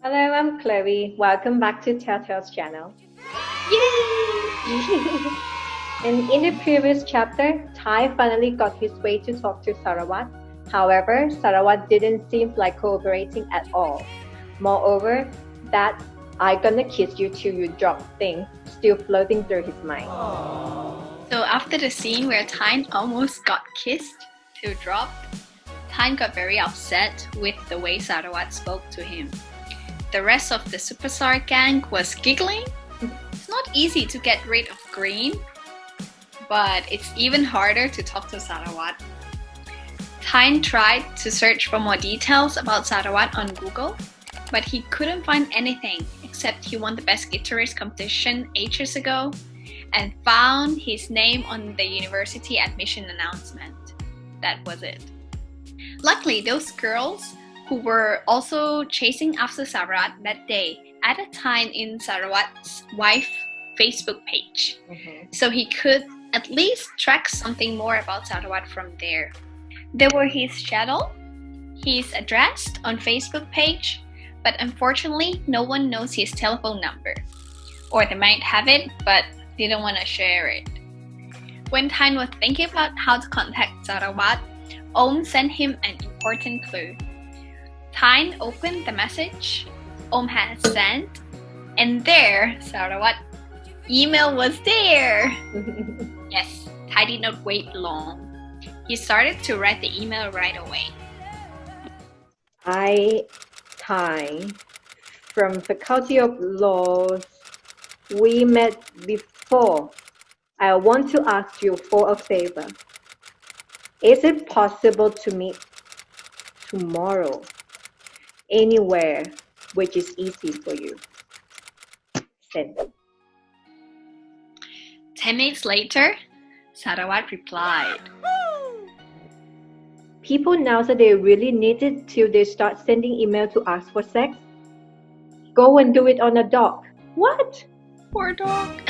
Hello, I'm Chloe. Welcome back to Telltale's channel. Yay! And in the previous chapter, Ty finally got his way to talk to Sarawat. However, Sarawat didn't seem like cooperating at all. Moreover, that "I gonna kiss you till you drop" thing still floating through his mind. So after the scene where Tyne almost got kissed to drop, Tyne got very upset with the way Sarawat spoke to him. The rest of the Superstar gang was giggling. It's not easy to get rid of Green, but it's even harder to talk to Sarawat. Tyne tried to search for more details about Sarawat on Google, but he couldn't find anything except he won the Best Guitarist competition ages ago and found his name on the university admission announcement. That was it. Luckily, those girls who were also chasing after Sarawat that day added Tyne in Sarawat's wife Facebook page, so he could at least track something more about Sarawat from there. There were his channel, his address on Facebook page, but unfortunately, no one knows his telephone number. Or they might have it, but didn't want to share it. When Tyne was thinking about how to contact Sarawat, Om sent him an important clue. Tyne opened the message Om had sent, and there, Sarawat's email was there. Yes, Ty did not wait long. He started to write the email right away. I, Ty, from Faculty of Laws, we met before. I want to ask you for a favor. Is it possible to meet tomorrow? Anywhere which is easy for you. Send. 10 minutes later, Sarawat replied. People nowadays really need it till they start sending email to ask for sex? Go and do it on a dog. What? Poor dog.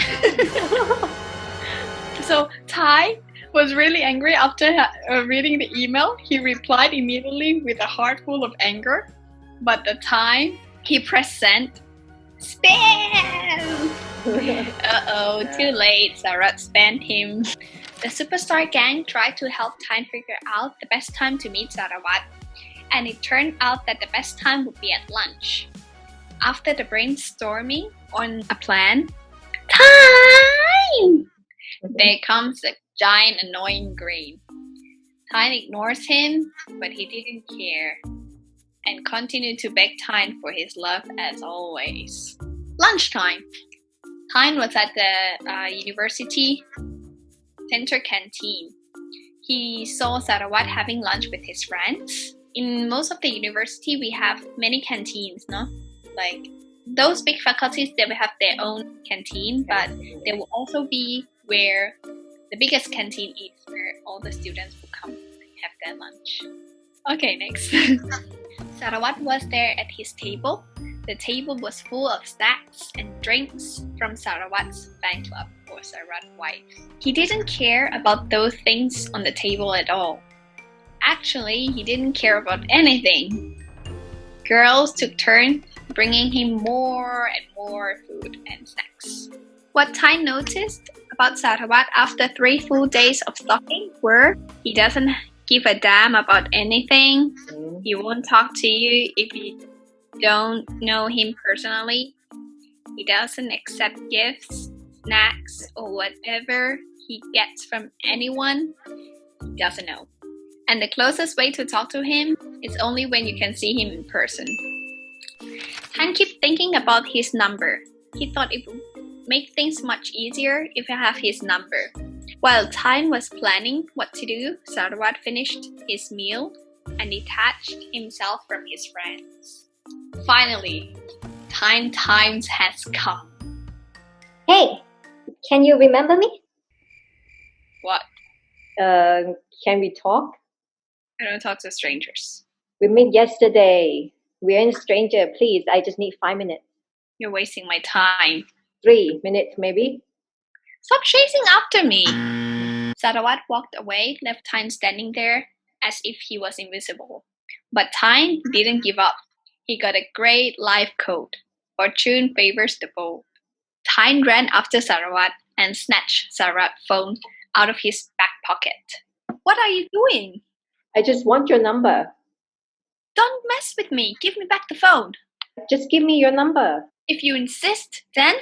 So Ty was really angry after reading the email. He replied immediately with a heart full of anger. But the time he pressed send, spam! Uh-oh, too late. Sarawat spammed him. The Superstar gang tried to help Tyne figure out the best time to meet Sarawat, and it turned out that the best time would be at lunch. After the brainstorming on a plan, Tyne! There comes a giant annoying Green. Tyne ignores him, but he didn't care, and continued to beg Tyne for his love as always. Lunchtime. Tyne was at the university center canteen. He saw Sarawat having lunch with his friends. In most of the university, we have many canteens, no? Like those big faculties, they will have their own canteen, but there will also be where the biggest canteen is, where all the students will come and have their lunch. Okay, next. Sarawat was there at his table. The table was full of snacks and drinks from Sarawat's fan club, or Sarawat's wife. He didn't care about those things on the table at all. Actually, he didn't care about anything. Girls took turns bringing him more and more food and snacks. What Tyne noticed about Sarawat after 3 full days of stalking were he doesn't give a damn about anything. He won't talk to you if you don't know him personally. He doesn't accept gifts, snacks, or whatever he gets from anyone he doesn't know. And the closest way to talk to him is only when you can see him in person. Tyne kept thinking about his number. He thought it would make things much easier if I have his number. While Tyne was planning what to do, Sarawat finished his meal and detached himself from his friends. Finally, Tyne times has come. Hey, can you remember me? What? Can we talk? I don't talk to strangers. We met yesterday. We're in stranger. Please, I just need 5 minutes. You're wasting my time. 3 minutes, maybe? Stop chasing after me! Sarawat walked away, left Tyne standing there as if he was invisible. But Tyne didn't give up. He got a great life coat. Fortune favors the bold. Tyne ran after Sarawat and snatched Sarawat's phone out of his back pocket. What are you doing? I just want your number. Don't mess with me. Give me back the phone. Just give me your number. If you insist, then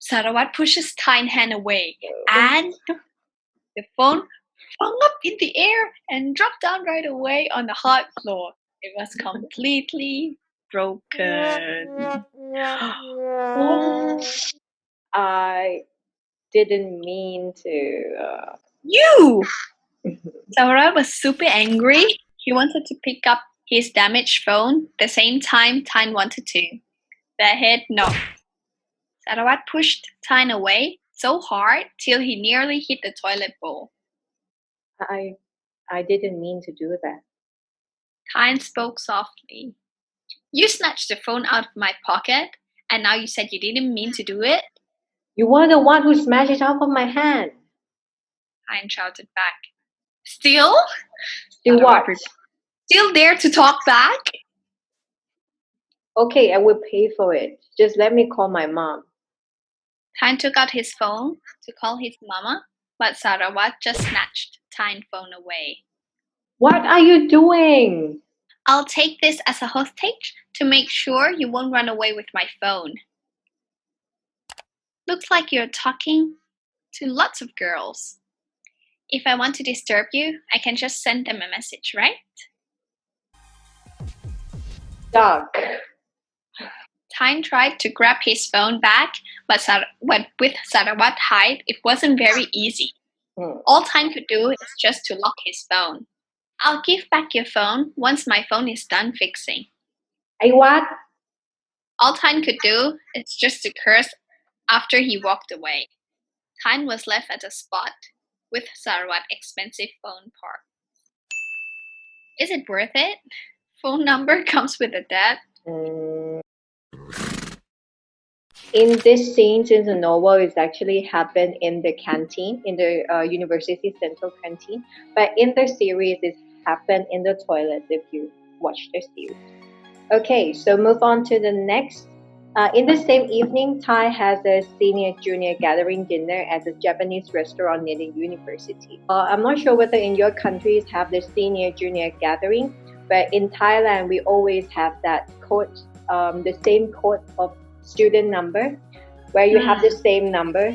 Sarawat pushes Tyne's hand away and the phone flung up in the air and dropped down right away on the hard floor. It was completely broken. I didn't mean to. You! Sarawat was super angry. He wanted to pick up his damaged phone the same time Tyne wanted to. Their head knocked. Sarawat pushed Tyne away so hard till he nearly hit the toilet bowl. I didn't mean to do that. Tyne spoke softly. You snatched the phone out of my pocket, and now you said you didn't mean to do it? You were the one who smashed it out of my hand. Tyne shouted back. Still? Still what? Still dare to talk back? Okay, I will pay for it. Just let me call my mom. Tyne took out his phone to call his mama, but Sarawat just snatched Tyne's phone away. What are you doing? I'll take this as a hostage to make sure you won't run away with my phone. Looks like you're talking to lots of girls. If I want to disturb you, I can just send them a message, right? Duck. Tyne tried to grab his phone back, but with Sarawat hide, it wasn't very easy. All Tyne could do is just to lock his phone. I'll give back your phone once my phone is done fixing. Hey, what? All Tyne could do is just to curse after he walked away. Tyne was left at a spot with Sarawat's expensive phone part. Is it worth it? Phone number comes with a debt. In this scene, since the novel is actually happened in the canteen, in the university central canteen, but in the series, it happened in the toilet if you watch the series. Okay, so move on to the next. In the same evening, Ty has a senior-junior gathering dinner at a Japanese restaurant near the university. I'm not sure whether in your countries have the senior-junior gathering, but in Thailand, we always have that code, the same code of student number, where you have the same number,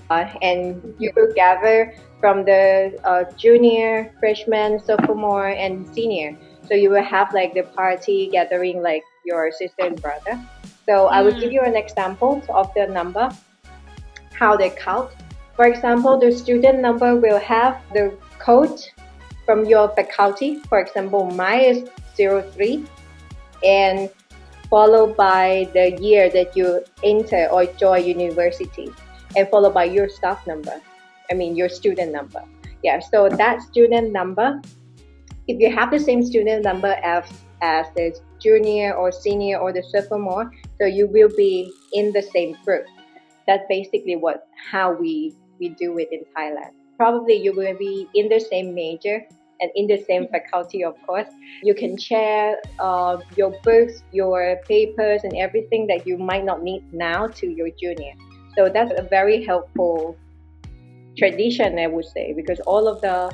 and you will gather from the junior, freshman, sophomore, and senior. So you will have like the party gathering like your sister and brother. So I will give you an example of the number, how they count. For example, the student number will have the code from your faculty. For example, mine is 03, and followed by the year that you enter or join university, and followed by your staff number. Your student number. Yeah, so that student number, if you have the same student number as the junior or senior or the sophomore, so you will be in the same group. That's basically how we do it in Thailand. Probably you will be in the same major and in the same faculty, of course. You can share your books, your papers, and everything that you might not need now to your junior. So that's a very helpful tradition, I would say, because all of the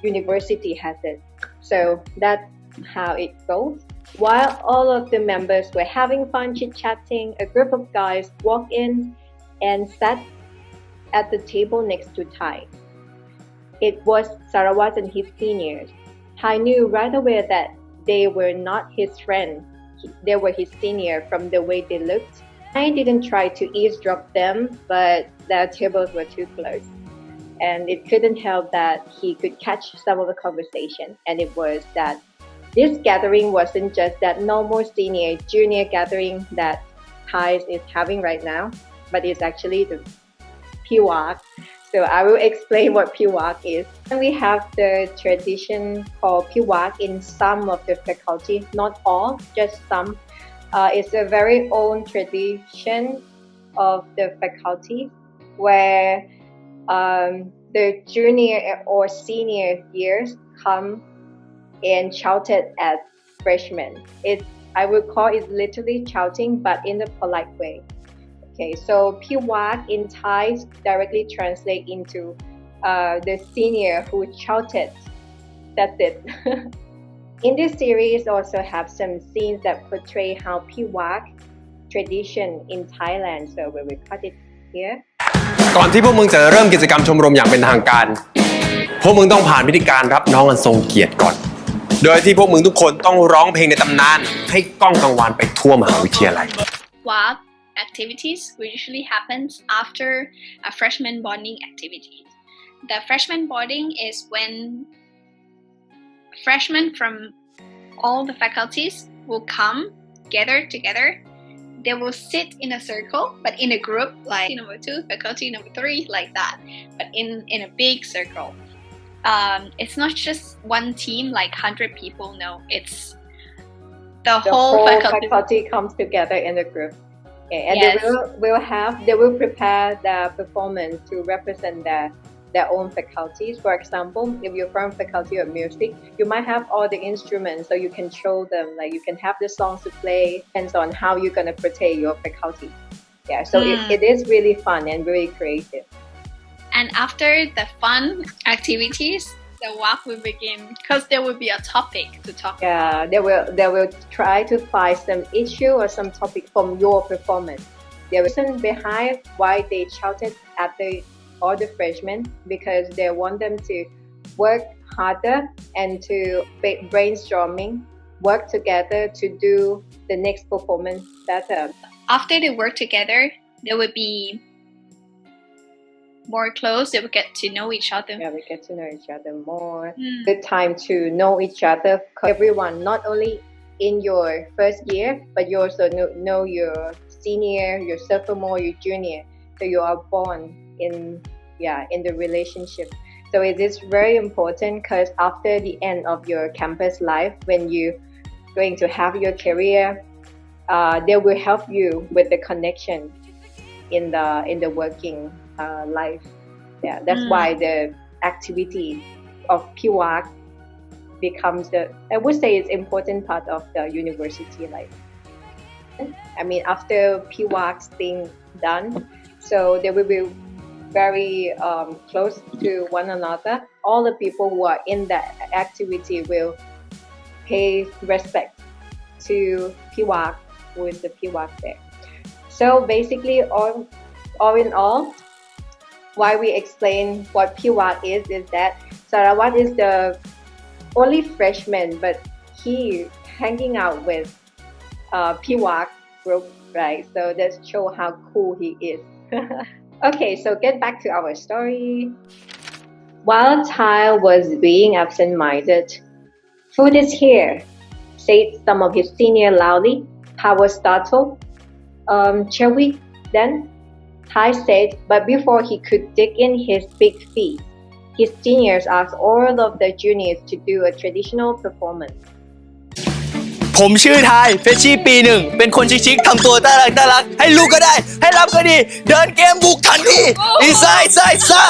university has it. So that's how it goes. While all of the members were having fun chit-chatting, a group of guys walked in and sat at the table next to Ty. It was Sarawat and his seniors. Ty knew right away that they were not his friend. They were his senior from the way they looked. Ty didn't try to eavesdrop them, but their tables were too close. And it couldn't help that he could catch some of the conversation. And it was that this gathering wasn't just that normal senior-junior gathering that Ty is having right now, but it's actually the Piwak. So I will explain what Piwak is. And we have the tradition called Piwak in some of the faculty, not all, just some. It's a very old tradition of the faculty where the junior or senior years come and shouted at freshmen. It's I would call it literally shouting, but in a polite way. Okay, so Piwak in Thai directly translate into the senior who shouted. That's it. In this series also have some scenes that portray how Piwak tradition in Thailand. So we will cut it here. ก่อนที่พวกมึงจะเริ่มกิจกรรมชมรมอย่างเป็นทางการพวกมึงต้องผ่านพิธีการรับน้องอันทรงเกียรติก่อนโดยที่พวกมึงทุกคนต้องร้องเพลงในตำนานให้ก้องกังวานไปทั่วมหาวิทยาลัย WAP activities usually happens after a freshman bonding activity. The freshman bonding is when freshmen from all the faculties will come gather together. They will sit in a circle, but in a group, like number 2, faculty number 3, like that, but in a big circle. It's not just one team, like 100 people. No, it's the whole faculty comes together in a group. Okay, and yes. They will prepare the performance to represent their own faculties. For example, if you're from faculty of music, you might have all the instruments, so you can show them, like you can have the songs to play, depends on how you're gonna portray your faculty. Yeah, so it is really fun and very creative. And after the fun activities, the WAP will begin because there will be a topic to talk about. Yeah, they will try to find some issue or some topic from your performance. The reason behind why they shouted after all the freshmen, because they want them to work harder and to brainstorming, work together to do the next performance better. After they work together, they will be more close. They will get to know each other. Yeah, we get to know each other more. The time to know each other. Everyone, not only in your first year, but you also know your senior, your sophomore, your junior. So you are born in the relationship. So it is very important because after the end of your campus life, when you're going to have your career, they will help you with the connection in the working life. Yeah, that's why the activity of Piwak becomes I would say it's important part of the university life. I mean, after Piwak's thing done, so they will be very close to one another. All the people who are in that activity will pay respect to Piwak with the Piwak there. So basically, all in all, why we explain what Piwak is that Sarawat is the only freshman, but he hanging out with Piwak group, right? So that show how cool he is. Okay, so get back to our story. While Ty was being absent-minded, "Food is here," said some of his seniors loudly. Ty was startled. "Shall we then?" Ty said, but before he could dig in his big feet, his seniors asked all of the juniors to do a traditional performance. ผมชื่อทายเฟชชี่ปี 1เป็นคนชิคๆทำตัวน่ารักให้ลูกก็ได้ให้รับก็ดีเดินเกมบุกทันทีอีซ่าซ่า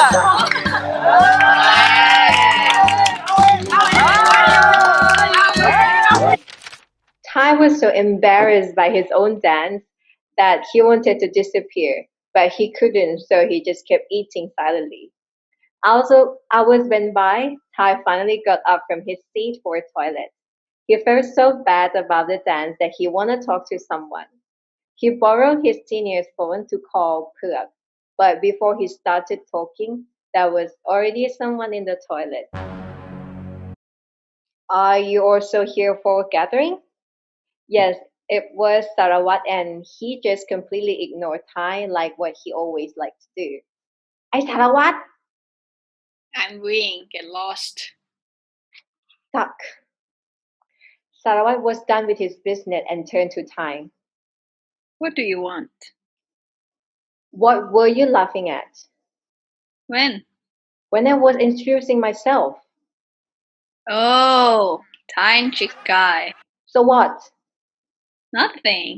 Ty was so embarrassed by his own dance that he wanted to disappear, but he couldn't, so he just kept eating silently. Also, hours went by. Ty finally got up from his seat for a toilet. He felt so bad about the dance that he wanted to talk to someone. He borrowed his senior's phone to call Phuc, but before he started talking, there was already someone in the toilet. "Are you also here for a gathering?" Yes, it was Sarawat, and he just completely ignored Ty like what he always liked to do. "Hey, Sarawat!" I'm wing, get lost. Stuck. Sarawat was done with his business and turned to Ty. What do you want? "What were you laughing at?" When? "When I was introducing myself." Oh, Thai chick guy. "So what?" Nothing.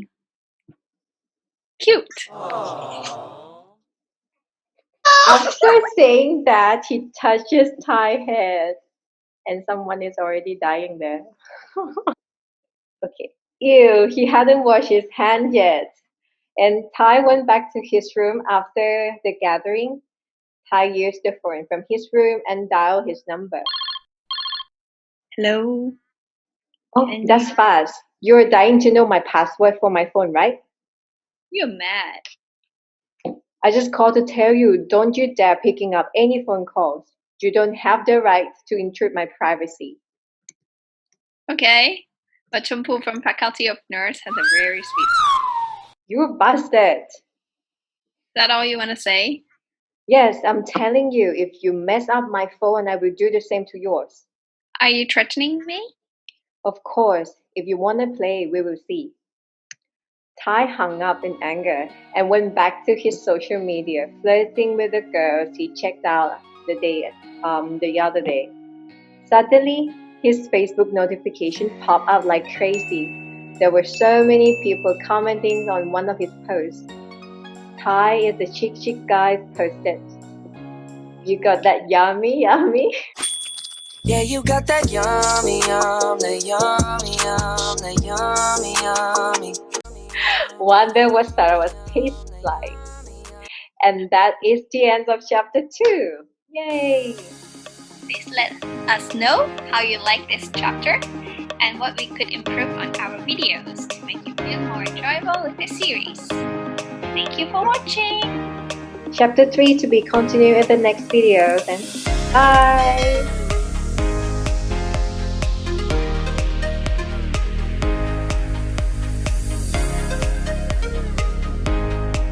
Cute. After saying that, he touches Ty's head, and someone is already dying there. Okay. Ew, he hadn't washed his hand yet. And Ty went back to his room after the gathering. Ty used the phone from his room and dialed his number. Hello. Oh, Can that's you- fast. You're dying to know my password for my phone, right? You're mad. I just called to tell you, don't you dare picking up any phone calls. You don't have the right to intrude my privacy. Okay. But Chumpu from Faculty of Nurse has a very sweet song. You're busted. Is that all you want to say? Yes, I'm telling you, if you mess up my phone, I will do the same to yours. Are you threatening me? Of course, if you want to play, we will see. Ty hung up in anger and went back to his social media, flirting with the girls he checked out the other day. Suddenly, his Facebook notification popped up like crazy. There were so many people commenting on one of his posts. Ty is the chick guy posted. You got that yummy, yummy? Yeah, you got that yummy, that yummy, that yummy, yummy. Wonder what Star Wars tastes like. And that is the end of chapter 2. Yay! Please let us know how you like this chapter and what we could improve on our videos to make you feel more enjoyable with the series. Thank you for watching! Chapter 3 to be continued in the next video. And bye!